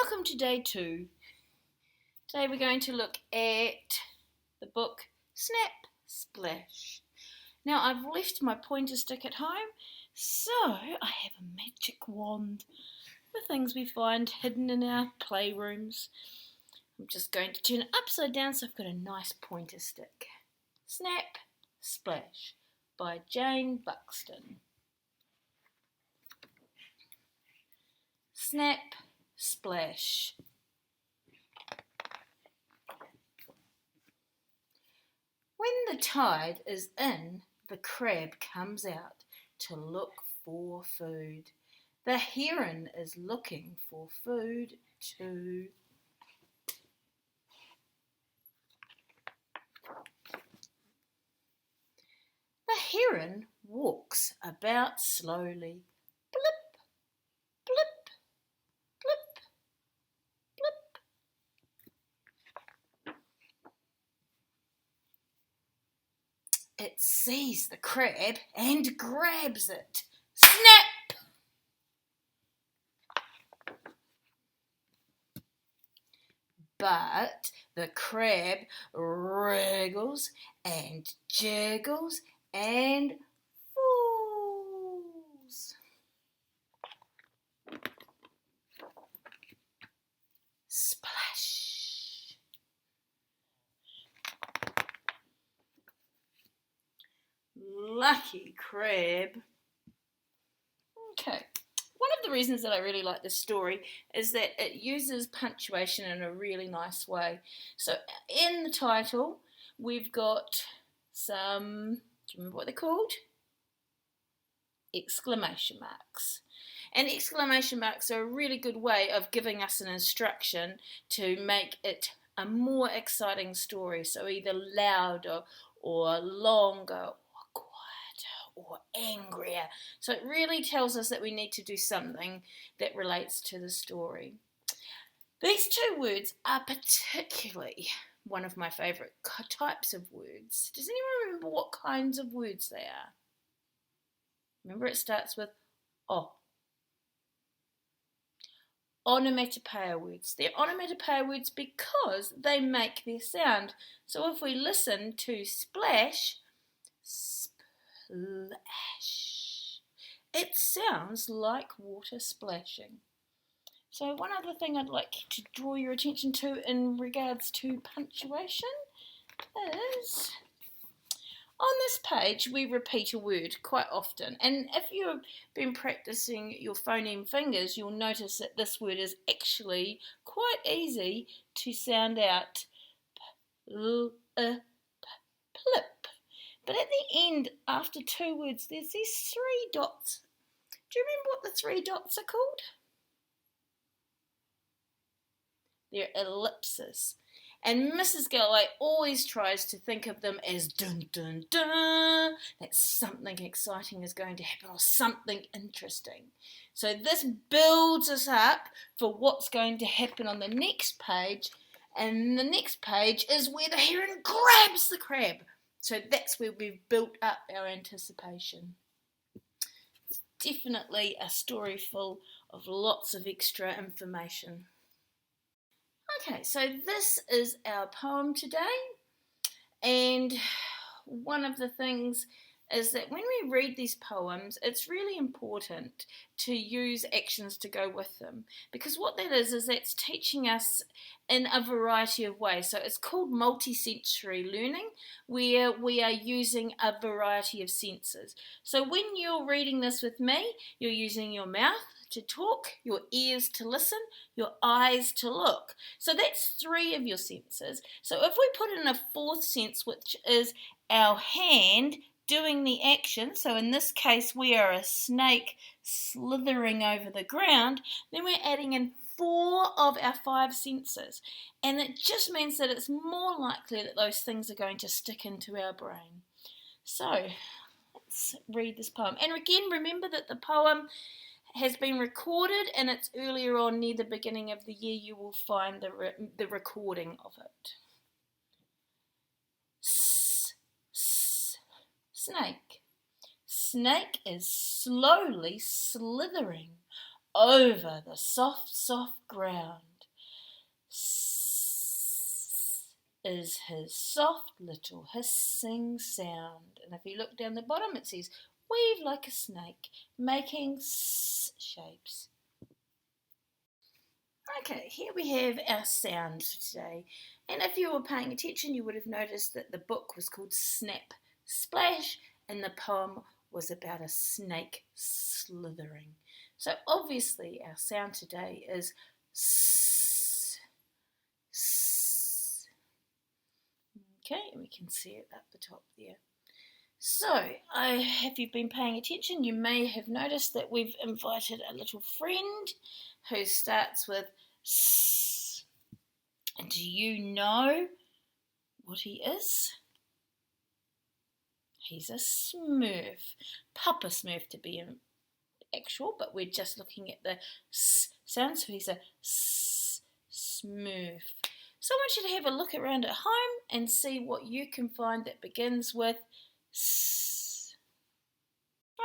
Welcome to day 2. Today we're going to look at the book Snap Splash. Now I've left my pointer stick at home, so I have a magic wand with things we find hidden in our playrooms. I'm just going to turn it upside down so I've got a nice pointer stick. Snap Splash by Jane Buxton. Snap Splash. When the tide is in, the crab comes out to look for food. The heron is looking for food too. The heron walks about slowly. Blip, blip, blip, blip. It sees the crab and grabs it. Snap! But the crab wriggles and jiggles and falls. Splash! Lucky crab. Okay. One of the reasons that I really like this story is that it uses punctuation in a really nice way. So in the title, we've got some, do you remember what they're called? Exclamation marks. And exclamation marks are a really good way of giving us an instruction to make it a more exciting story. So either louder or longer, or angrier. So it really tells us that we need to do something that relates to the story. These two words are particularly one of my favourite types of words. Does anyone remember what kinds of words they are? Remember, it starts with O. Onomatopoeia words. They're onomatopoeia words because they make their sound. So if we listen to splash, splash, it sounds like water splashing. So one other thing I'd like to draw your attention to in regards to punctuation is on this page we repeat a word quite often, and if you've been practicing your phoneme fingers you'll notice that this word is actually quite easy to sound out plip. But at the end, after two words, there's these 3 dots. Do you remember what the 3 dots are called? They're ellipses. And Mrs. Galloway always tries to think of them as dun dun dun, that something exciting is going to happen or something interesting. So this builds us up for what's going to happen on the next page, and the next page is where the heron grabs the crab. So that's where we've built up our anticipation. It's definitely a story full of lots of extra information. Okay, so this is our poem today, and one of the things is that when we read these poems, it's really important to use actions to go with them, because what that is that's teaching us in a variety of ways. So it's called multi-sensory learning, where we are using a variety of senses. So when you're reading this with me, you're using your mouth to talk, your ears to listen, your eyes to look. So that's 3 of your senses. So if we put in a 4th sense, which is our hand doing the action, so in this case we are a snake slithering over the ground, then we're adding in 4 of our 5 senses, and it just means that it's more likely that those things are going to stick into our brain. So let's read this poem, and again remember that the poem has been recorded and it's earlier on near the beginning of the year. You will find the recording of it. Snake. Snake is slowly slithering over the soft, soft ground. is his soft little hissing sound. And if you look down the bottom, it says, weave like a snake, making s shapes. Okay, here we have our sound for today. And if you were paying attention, you would have noticed that the book was called Snap Splash, and the poem was about a snake slithering. So obviously our sound today is s, s. Okay, and we can see it up the top there. So, if you've been paying attention, you may have noticed that we've invited a little friend who starts with S. And do you know what he is? He's a Smurf. Papa Smurf to be actual, but we're just looking at the S sound, so he's a S Smurf. So I want you to have a look around at home and see what you can find that begins with S.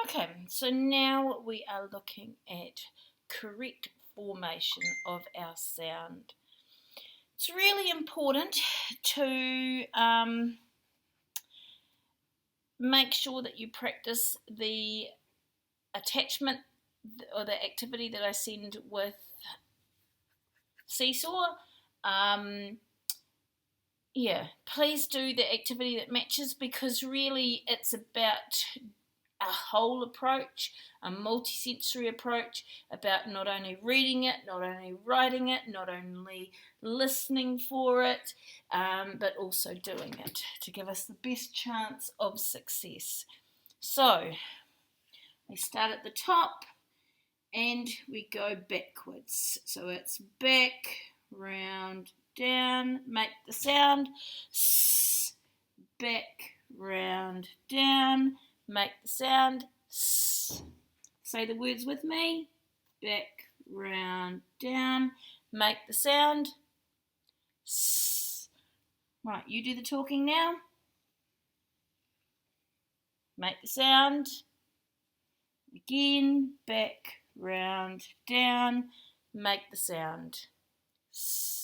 Okay, so now we are looking at correct formation of our sound. It's really important to make sure that you practice the attachment or the activity that I send with Seesaw. Please do the activity that matches, because really it's about a whole approach, a multisensory approach, about not only reading it, not only writing it, not only listening for it, but also doing it to give us the best chance of success. So we start at the top and we go backwards. So it's back, round, down, make the sound, s, back, round, down, make the sound, s. Say the words with me, back, round, down, make the sound, s. Right, you do the talking now. Make the sound. Again, back, round, down, make the sound. S.